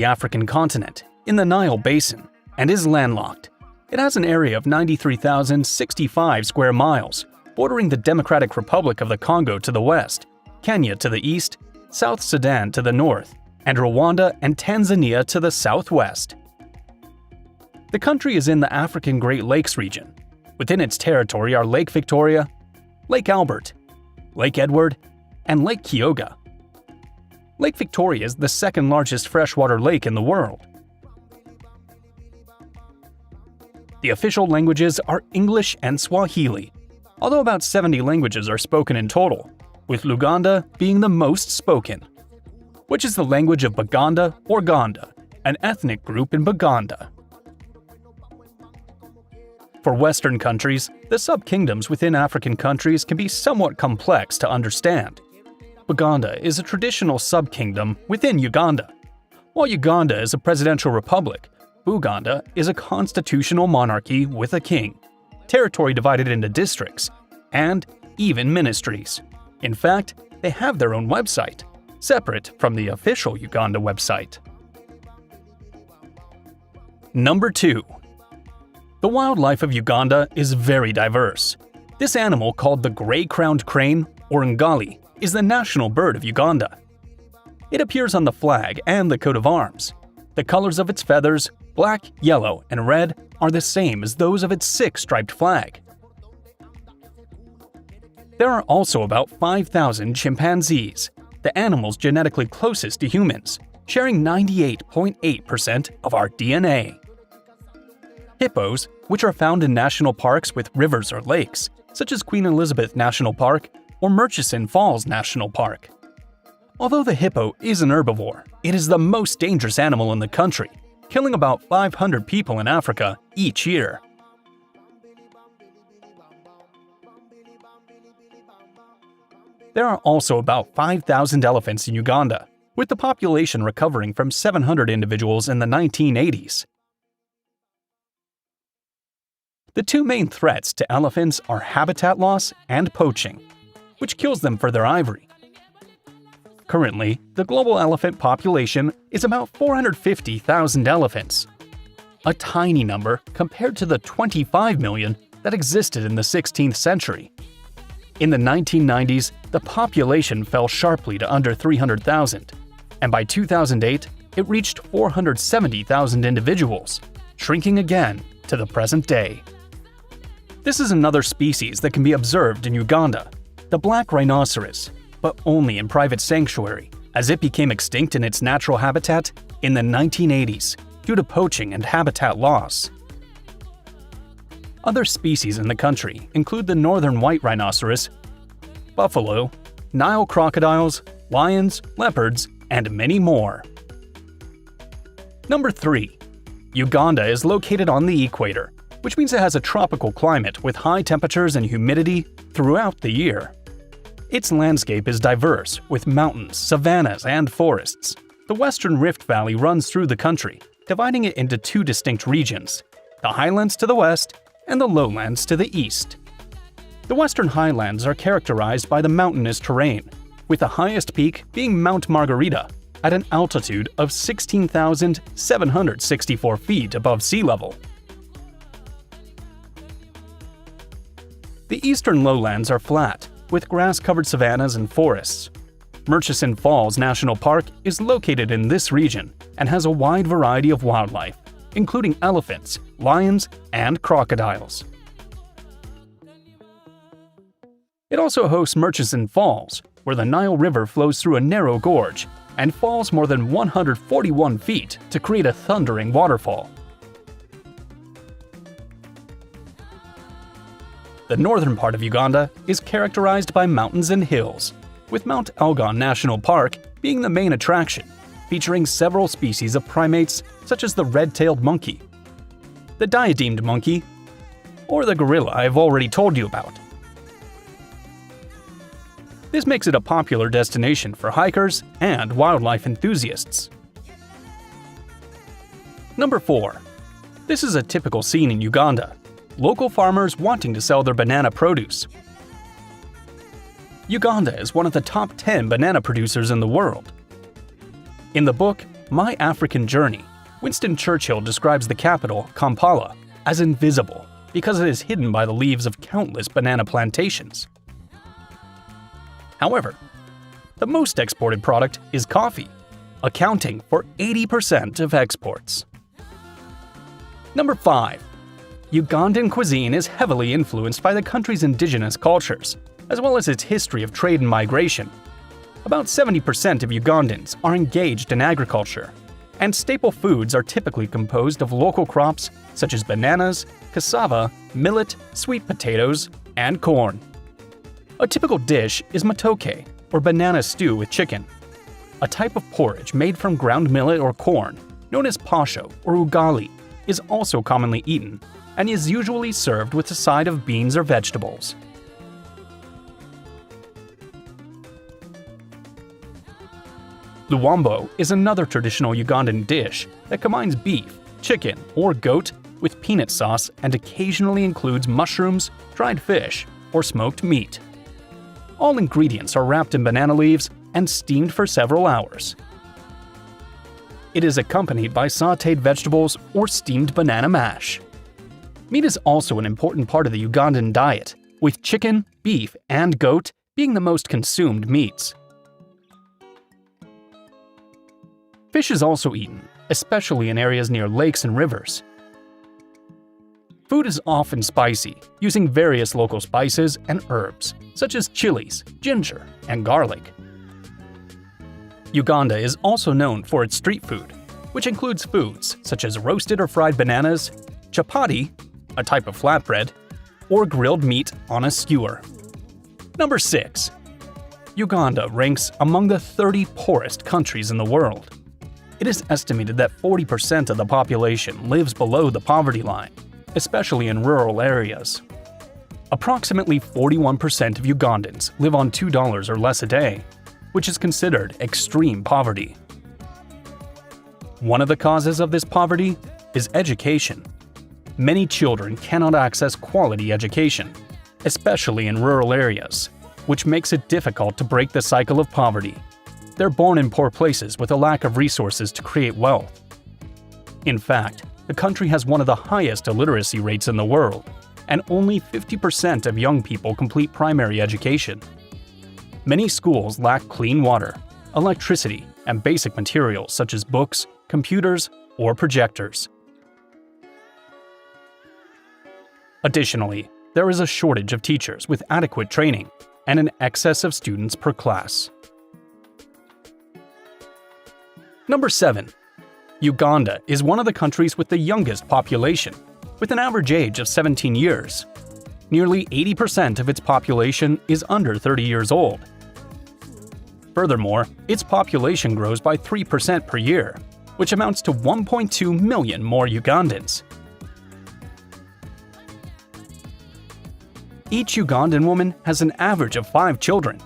the African continent, in the Nile Basin, and is landlocked. It has an area of 93,065 square miles, bordering the Democratic Republic of the Congo to the west, Kenya to the east, South Sudan to the north, and Rwanda and Tanzania to the southwest. The country is in the African Great Lakes region. Within its territory are Lake Victoria, Lake Albert, Lake Edward, and Lake Kyoga. Lake Victoria is the second largest freshwater lake in the world. The official languages are English and Swahili, although about 70 languages are spoken in total, with Luganda being the most spoken, which is the language of Baganda or Ganda, an ethnic group in Baganda. For Western countries, the sub-kingdoms within African countries can be somewhat complex to understand. Baganda is a traditional sub-kingdom within Uganda. While Uganda is a presidential republic, Buganda is a constitutional monarchy with a king, territory divided into districts, and even ministries. In fact, they have their own website, separate from the official Uganda website. Number 2. The wildlife of Uganda is very diverse. This animal, called the gray-crowned crane, or ngali, is the national bird of Uganda. It appears on the flag and the coat of arms. The colors of its feathers, black, yellow, and red, are the same as those of its six-striped flag. There are also about 5,000 chimpanzees, the animals genetically closest to humans, sharing 98.8% of our DNA. Hippos, which are found in national parks with rivers or lakes, such as Queen Elizabeth National Park or Murchison Falls National Park. Although the hippo is an herbivore, it is the most dangerous animal in the country, killing about 500 people in Africa each year. There are also about 5,000 elephants in Uganda, with the population recovering from 700 individuals in the 1980s. The two main threats to elephants are habitat loss and poaching, which kills them for their ivory. Currently, the global elephant population is about 450,000 elephants, a tiny number compared to the 25 million that existed in the 16th century. In the 1990s, the population fell sharply to under 300,000, and by 2008, it reached 470,000 individuals, shrinking again to the present day. This is another species that can be observed in Uganda, the black rhinoceros, but only in private sanctuary, as it became extinct in its natural habitat in the 1980s due to poaching and habitat loss. Other species in the country include the northern white rhinoceros, buffalo, Nile crocodiles, lions, leopards, and many more. Number 3. Uganda is located on the equator, which means it has a tropical climate with high temperatures and humidity throughout the year. Its landscape is diverse, with mountains, savannas, and forests. The Western Rift Valley runs through the country, dividing it into two distinct regions, the highlands to the west and the lowlands to the east. The Western Highlands are characterized by the mountainous terrain, with the highest peak being Mount Margarita at an altitude of 16,764 feet above sea level. The eastern lowlands are flat, with grass-covered savannas and forests. Murchison Falls National Park is located in this region and has a wide variety of wildlife, including elephants, lions, and crocodiles. It also hosts Murchison Falls, where the Nile River flows through a narrow gorge and falls more than 141 feet to create a thundering waterfall. The northern part of Uganda is characterized by mountains and hills, with Mount Elgon National Park being the main attraction, featuring several species of primates such as the red-tailed monkey, the diademed monkey, or the gorilla I've already told you about. This makes it a popular destination for hikers and wildlife enthusiasts. Number 4. This is a typical scene in Uganda. Local farmers wanting to sell their banana produce. Uganda is one of the top 10 banana producers in the world. In the book, My African Journey, Winston Churchill describes the capital, Kampala, as invisible because it is hidden by the leaves of countless banana plantations. However, the most exported product is coffee, accounting for 80% of exports. Number 5. Ugandan cuisine is heavily influenced by the country's indigenous cultures, as well as its history of trade and migration. About 70% of Ugandans are engaged in agriculture, and staple foods are typically composed of local crops such as bananas, cassava, millet, sweet potatoes, and corn. A typical dish is matoke, or banana stew with chicken, a type of porridge made from ground millet or corn, known as posho or ugali, is also commonly eaten and is usually served with a side of beans or vegetables. Luambo is another traditional Ugandan dish that combines beef, chicken, or goat with peanut sauce and occasionally includes mushrooms, dried fish, or smoked meat. All ingredients are wrapped in banana leaves and steamed for several hours. It is accompanied by sautéed vegetables or steamed banana mash. Meat is also an important part of the Ugandan diet, with chicken, beef, and goat being the most consumed meats. Fish is also eaten, especially in areas near lakes and rivers. Food is often spicy, using various local spices and herbs, such as chilies, ginger, and garlic. Uganda is also known for its street food, which includes foods such as roasted or fried bananas, chapati, a type of flatbread, or grilled meat on a skewer. Number 6. Uganda ranks among the 30 poorest countries in the world. It is estimated that 40% of the population lives below the poverty line, especially in rural areas. Approximately 41% of Ugandans live on $2 or less a day, which is considered extreme poverty. One of the causes of this poverty is education. Many children cannot access quality education, especially in rural areas, which makes it difficult to break the cycle of poverty. They're born in poor places with a lack of resources to create wealth. In fact, the country has one of the highest illiteracy rates in the world, and only 50% of young people complete primary education. Many schools lack clean water, electricity, and basic materials such as books, computers, or projectors. Additionally, there is a shortage of teachers with adequate training and an excess of students per class. Number 7. Uganda is one of the countries with the youngest population, with an average age of 17 years. Nearly 80% of its population is under 30 years old. Furthermore, its population grows by 3% per year, which amounts to 1.2 million more Ugandans. Each Ugandan woman has an average of 5 children.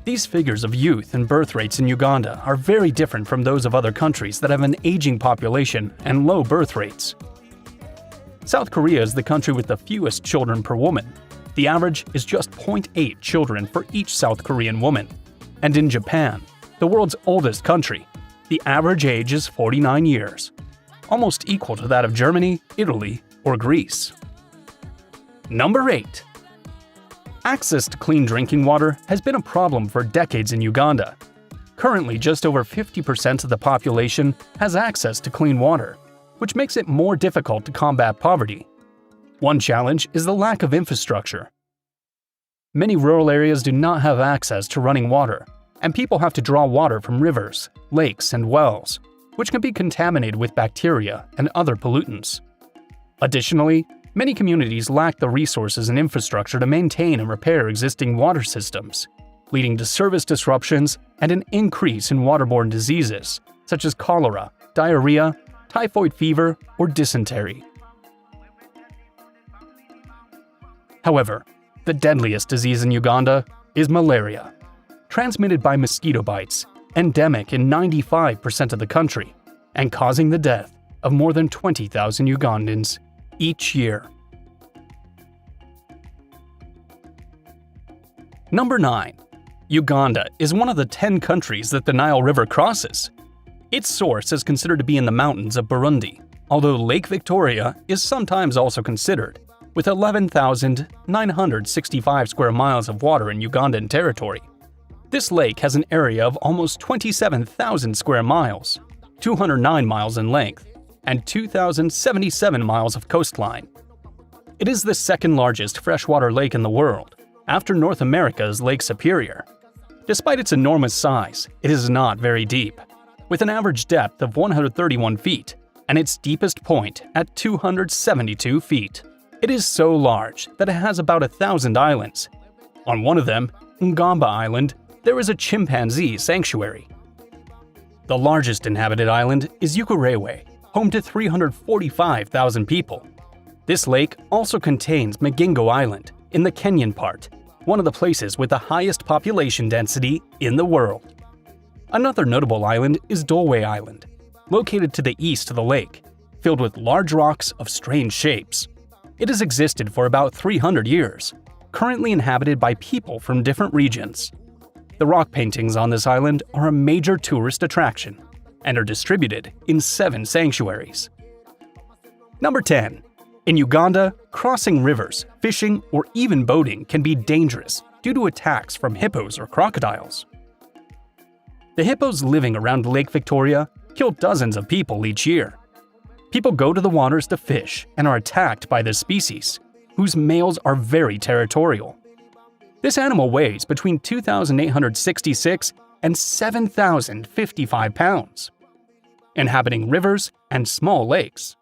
These figures of youth and birth rates in Uganda are very different from those of other countries that have an aging population and low birth rates. South Korea is the country with the fewest children per woman. The average is just 0.8 children for each South Korean woman. And in Japan, the world's oldest country, the average age is 49 years, almost equal to that of Germany, Italy, or Greece. Number 8. Access to clean drinking water has been a problem for decades in Uganda. Currently, just over 50% of the population has access to clean water, which makes it more difficult to combat poverty. One challenge is the lack of infrastructure. Many rural areas do not have access to running water, and people have to draw water from rivers, lakes, and wells, which can be contaminated with bacteria and other pollutants. Additionally, many communities lack the resources and infrastructure to maintain and repair existing water systems, leading to service disruptions and an increase in waterborne diseases such as cholera, diarrhea, typhoid fever, or dysentery. However, the deadliest disease in Uganda is malaria, transmitted by mosquito bites, endemic in 95% of the country, and causing the death of more than 20,000 Ugandans each year. Number 9. Uganda is one of the 10 countries that the Nile River crosses. Its source is considered to be in the mountains of Burundi, although Lake Victoria is sometimes also considered, with 11,965 square miles of water in Ugandan territory. This lake has an area of almost 27,000 square miles, 209 miles in length, and 2,077 miles of coastline. It is the second largest freshwater lake in the world, after North America's Lake Superior. Despite its enormous size, it is not very deep, with an average depth of 131 feet and its deepest point at 272 feet. It is so large that it has about 1,000 islands. On one of them, Ngamba Island, there is a chimpanzee sanctuary. The largest inhabited island is Ukerewe, home to 345,000 people. This lake also contains Magingo Island in the Kenyan part, one of the places with the highest population density in the world. Another notable island is Dolway Island, located to the east of the lake, filled with large rocks of strange shapes. It has existed for about 300 years, currently inhabited by people from different regions. The rock paintings on this island are a major tourist attraction and are distributed in 7 sanctuaries. Number 10. In Uganda, crossing rivers, fishing, or even boating can be dangerous due to attacks from hippos or crocodiles. The hippos living around Lake Victoria kill dozens of people each year. People go to the waters to fish and are attacked by this species, whose males are very territorial. This animal weighs between 2,866 and 7,055 pounds, inhabiting rivers and small lakes.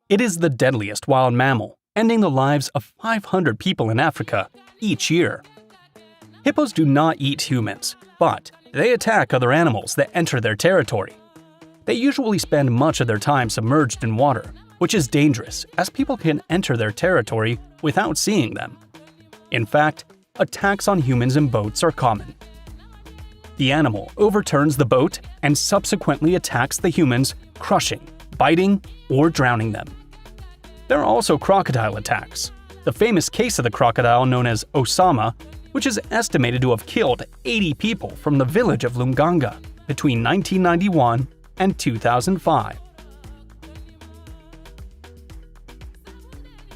It is the deadliest wild mammal, ending the lives of 500 people in Africa each year. Hippos do not eat humans, but they attack other animals that enter their territory. They usually spend much of their time submerged in water, which is dangerous as people can enter their territory without seeing them. In fact, attacks on humans in boats are common. The animal overturns the boat and subsequently attacks the humans, crushing, biting, or drowning them. There are also crocodile attacks. The famous case of the crocodile known as Osama, which is estimated to have killed 80 people from the village of Lunganga between 1991 and 2005.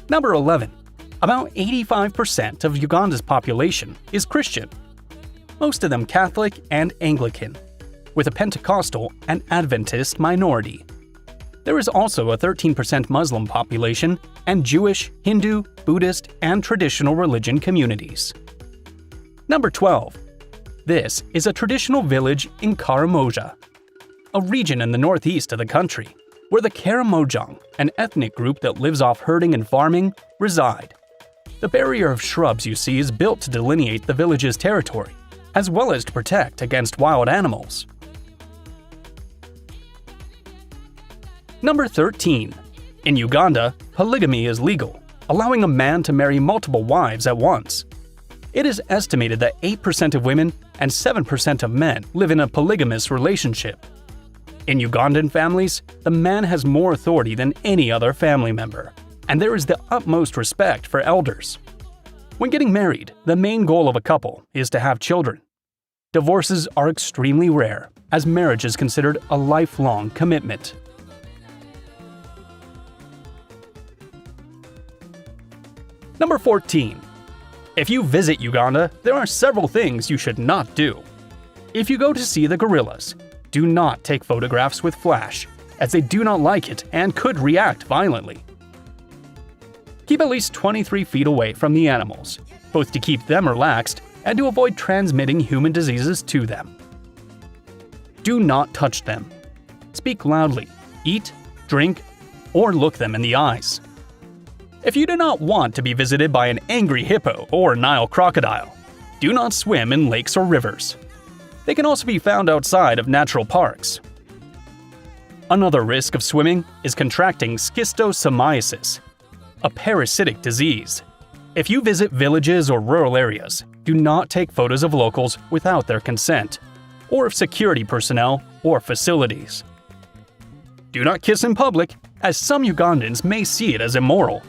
Number 11. About 85% of Uganda's population is Christian, most of them Catholic and Anglican, with a Pentecostal and Adventist minority. There is also a 13% Muslim population and Jewish, Hindu, Buddhist, and traditional religion communities. Number 12. This is a traditional village in Karamoja, a region in the northeast of the country, where the Karamojong, an ethnic group that lives off herding and farming, reside. The barrier of shrubs you see is built to delineate the village's territory, as well as to protect against wild animals. Number 13. In Uganda, polygamy is legal, allowing a man to marry multiple wives at once. It is estimated that 8% of women and 7% of men live in a polygamous relationship. In Ugandan families, the man has more authority than any other family member, and there is the utmost respect for elders. When getting married, the main goal of a couple is to have children. Divorces are extremely rare, as marriage is considered a lifelong commitment. Number 14. If you visit Uganda, there are several things you should not do. If you go to see the gorillas, do not take photographs with flash, as they do not like it and could react violently. Keep at least 23 feet away from the animals, both to keep them relaxed and to avoid transmitting human diseases to them. Do not touch them. Speak loudly, eat, drink, or look them in the eyes. If you do not want to be visited by an angry hippo or Nile crocodile, do not swim in lakes or rivers. They can also be found outside of natural parks. Another risk of swimming is contracting schistosomiasis, a parasitic disease. If you visit villages or rural areas, do not take photos of locals without their consent, or of security personnel or facilities. Do not kiss in public, as some Ugandans may see it as immoral.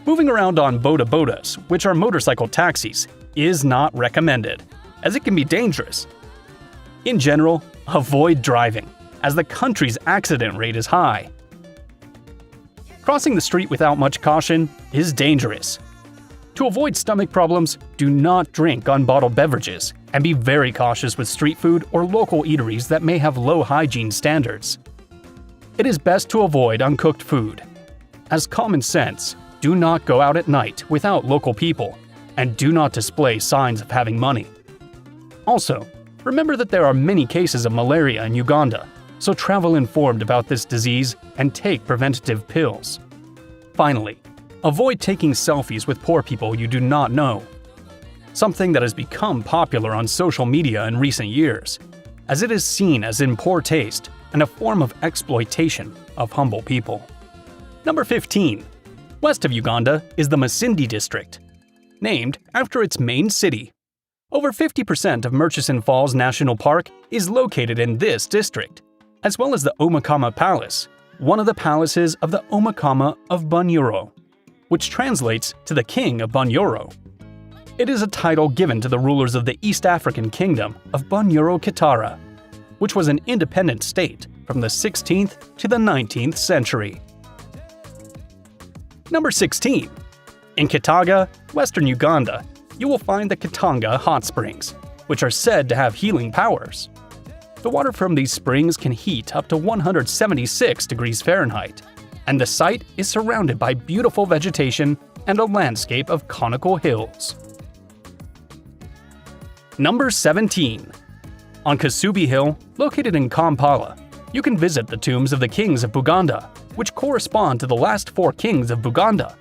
Moving around on boda-bodas, which are motorcycle taxis, is not recommended, as it can be dangerous. In general, avoid driving, as the country's accident rate is high. Crossing the street without much caution is dangerous. To avoid stomach problems, do not drink unbottled beverages, and be very cautious with street food or local eateries that may have low hygiene standards. It is best to avoid uncooked food. As common sense, do not go out at night without local people, and do not display signs of having money. Also, remember that there are many cases of malaria in Uganda, so travel informed about this disease and take preventative pills. Finally, avoid taking selfies with poor people you do not know, something that has become popular on social media in recent years, as it is seen as in poor taste and a form of exploitation of humble people. Number 15. West of Uganda is the Masindi district, named after its main city. Over 50% of Murchison Falls National Park is located in this district, as well as the Omakama Palace, one of the palaces of the Omakama of Bunyoro, which translates to the King of Bunyoro. It is a title given to the rulers of the East African Kingdom of Bunyoro Kitara, which was an independent state from the 16th to the 19th century. Number 16. In Kitaga, western Uganda, you will find the Katanga Hot Springs, which are said to have healing powers. The water from these springs can heat up to 176 degrees Fahrenheit, and the site is surrounded by beautiful vegetation and a landscape of conical hills. Number 17. On Kasubi Hill, located in Kampala, you can visit the tombs of the kings of Buganda, which correspond to the last 4 kings of Buganda: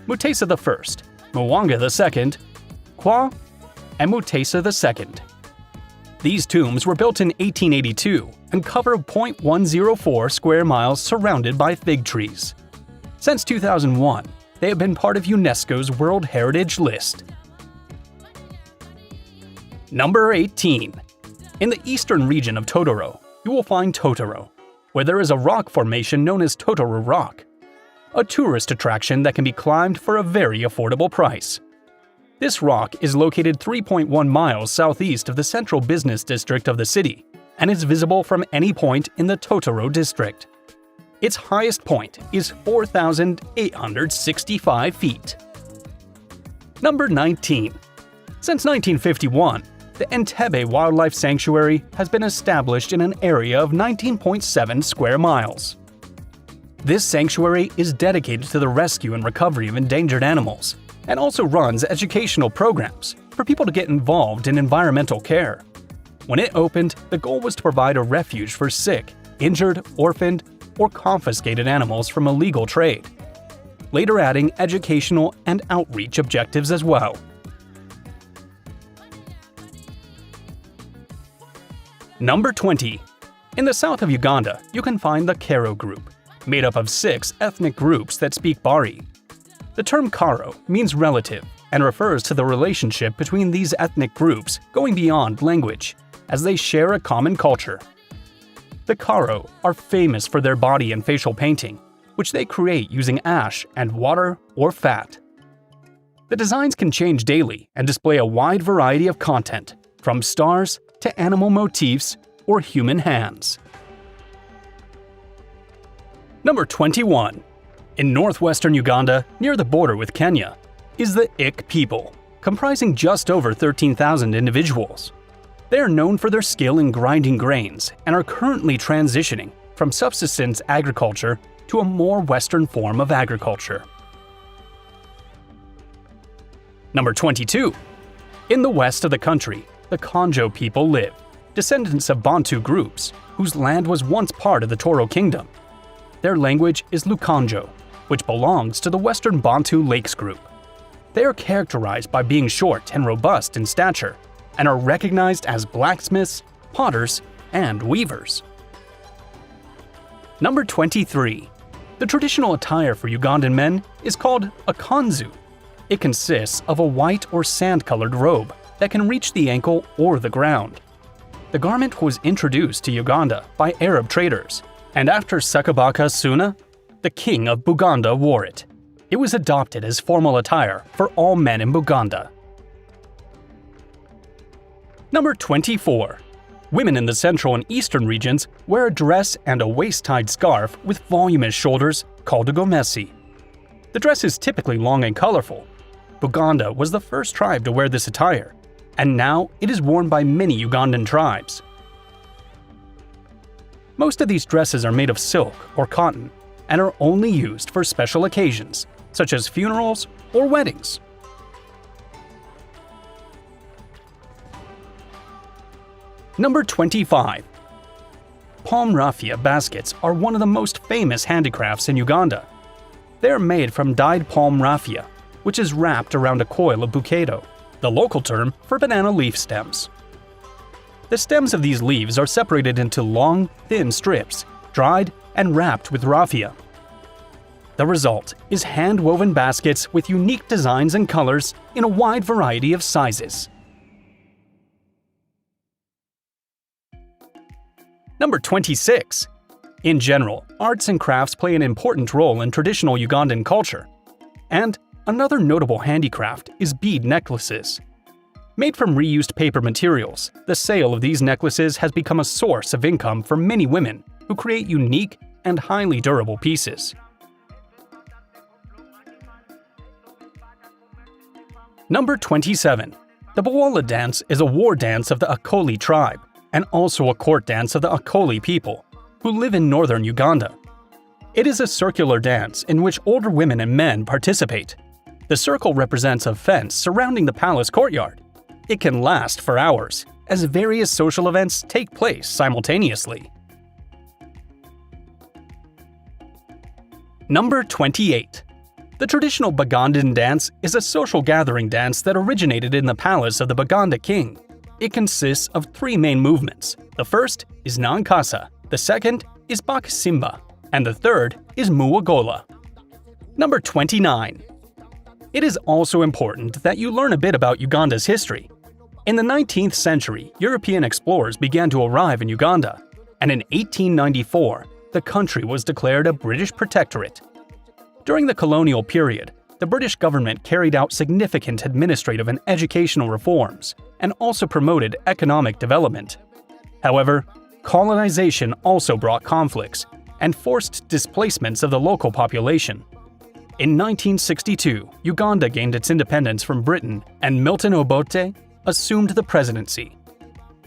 Mutesa I, Mwanga II, Kwa, and Mutesa II. These tombs were built in 1882 and cover 0.104 square miles surrounded by fig trees. Since 2001, they have been part of UNESCO's World Heritage List. Number 18. In the eastern region of Totoro, you will find Totoro, where there is a rock formation known as Totoro Rock, a tourist attraction that can be climbed for a very affordable price. This rock is located 3.1 miles southeast of the central business district of the city and is visible from any point in the Totoro district. Its highest point is 4,865 feet. Number 19. Since 1951, the Entebbe Wildlife Sanctuary has been established in an area of 19.7 square miles. This sanctuary is dedicated to the rescue and recovery of endangered animals, and also runs educational programs for people to get involved in environmental care. When it opened, the goal was to provide a refuge for sick, injured, orphaned, or confiscated animals from illegal trade, later adding educational and outreach objectives as well. Number 20. In the south of Uganda, you can find the Karo group, made up of 6 ethnic groups that speak Bari. The term Karo means relative and refers to the relationship between these ethnic groups going beyond language, as they share a common culture. The Karo are famous for their body and facial painting, which they create using ash and water or fat. The designs can change daily and display a wide variety of content, from stars to animal motifs or human hands. Number 21. In northwestern Uganda, near the border with Kenya, is the Ik people, comprising just over 13,000 individuals. They are known for their skill in grinding grains and are currently transitioning from subsistence agriculture to a more Western form of agriculture. Number 22. In the west of the country, the Konjo people live, descendants of Bantu groups, whose land was once part of the Toro Kingdom. Their language is Lukonjo, which belongs to the Western Bantu Lakes group. They are characterized by being short and robust in stature, and are recognized as blacksmiths, potters, and weavers. Number 23. The traditional attire for Ugandan men is called a kanzu. It consists of a white or sand-colored robe that can reach the ankle or the ground. The garment was introduced to Uganda by Arab traders, and after Sekabaka Suna, the king of Buganda, wore it. It was adopted as formal attire for all men in Buganda. Number 24. Women in the central and eastern regions wear a dress and a waist-tied scarf with voluminous shoulders called a gomesi. The dress is typically long and colorful. Buganda was the first tribe to wear this attire, and now it is worn by many Ugandan tribes. Most of these dresses are made of silk or cotton and are only used for special occasions, such as funerals or weddings. Number 25. Palm raffia baskets are one of the most famous handicrafts in Uganda. They are made from dyed palm raffia, which is wrapped around a coil of bukedo, the local term for banana leaf stems. The stems of these leaves are separated into long, thin strips, dried and wrapped with raffia. The result is hand-woven baskets with unique designs and colors in a wide variety of sizes. Number 26. In general, arts and crafts play an important role in traditional Ugandan culture. And another notable handicraft is bead necklaces. Made from reused paper materials, the sale of these necklaces has become a source of income for many women who create unique and highly durable pieces. Number 27. The Bawala dance is a war dance of the Akoli tribe, and also a court dance of the Akoli people, who live in northern Uganda. It is a circular dance in which older women and men participate. The circle represents a fence surrounding the palace courtyard. It can last for hours, as various social events take place simultaneously. Number 28. The traditional Bagandan dance is a social gathering dance that originated in the palace of the Baganda king. It consists of three main movements. The first is Nankasa, the second is Bakasimba, and the third is Muwagola. Number 29. It is also important that you learn a bit about Uganda's history. In the 19th century, European explorers began to arrive in Uganda, and in 1894, the country was declared a British protectorate. During the colonial period, the British government carried out significant administrative and educational reforms and also promoted economic development. However, colonization also brought conflicts and forced displacements of the local population. In 1962, Uganda gained its independence from Britain and Milton Obote assumed the presidency.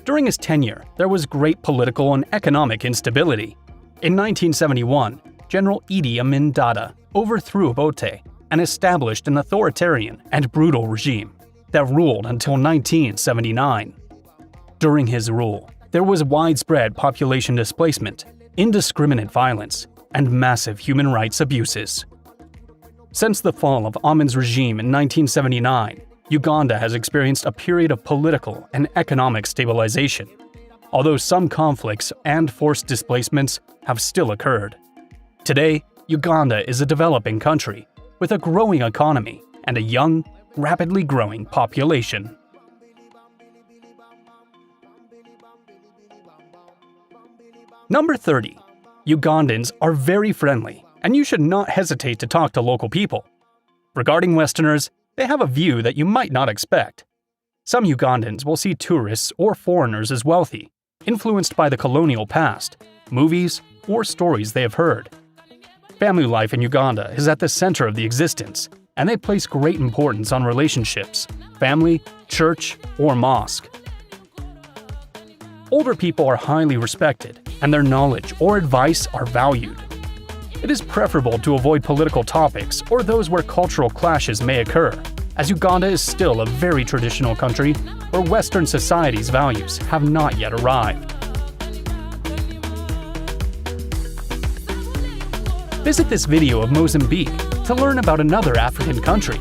During his tenure, there was great political and economic instability. In 1971, General Idi Amin Dada overthrew Obote and established an authoritarian and brutal regime that ruled until 1979. During his rule, there was widespread population displacement, indiscriminate violence, and massive human rights abuses. Since the fall of Amin's regime in 1979, Uganda has experienced a period of political and economic stabilization, although some conflicts and forced displacements have still occurred. Today, Uganda is a developing country with a growing economy and a young, rapidly growing population. Number 30. Ugandans are very friendly, and you should not hesitate to talk to local people. Regarding Westerners, they have a view that you might not expect. Some Ugandans will see tourists or foreigners as wealthy, influenced by the colonial past, movies, or stories they have heard. Family life in Uganda is at the center of the existence, and they place great importance on relationships, family, church, or mosque. Older people are highly respected, and their knowledge or advice are valued. It is preferable to avoid political topics or those where cultural clashes may occur, as Uganda is still a very traditional country where Western society's values have not yet arrived. Visit this video of Mozambique to learn about another African country.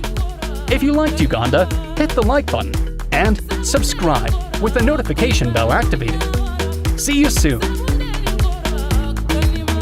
If you liked Uganda, hit the like button and subscribe with the notification bell activated. See you soon!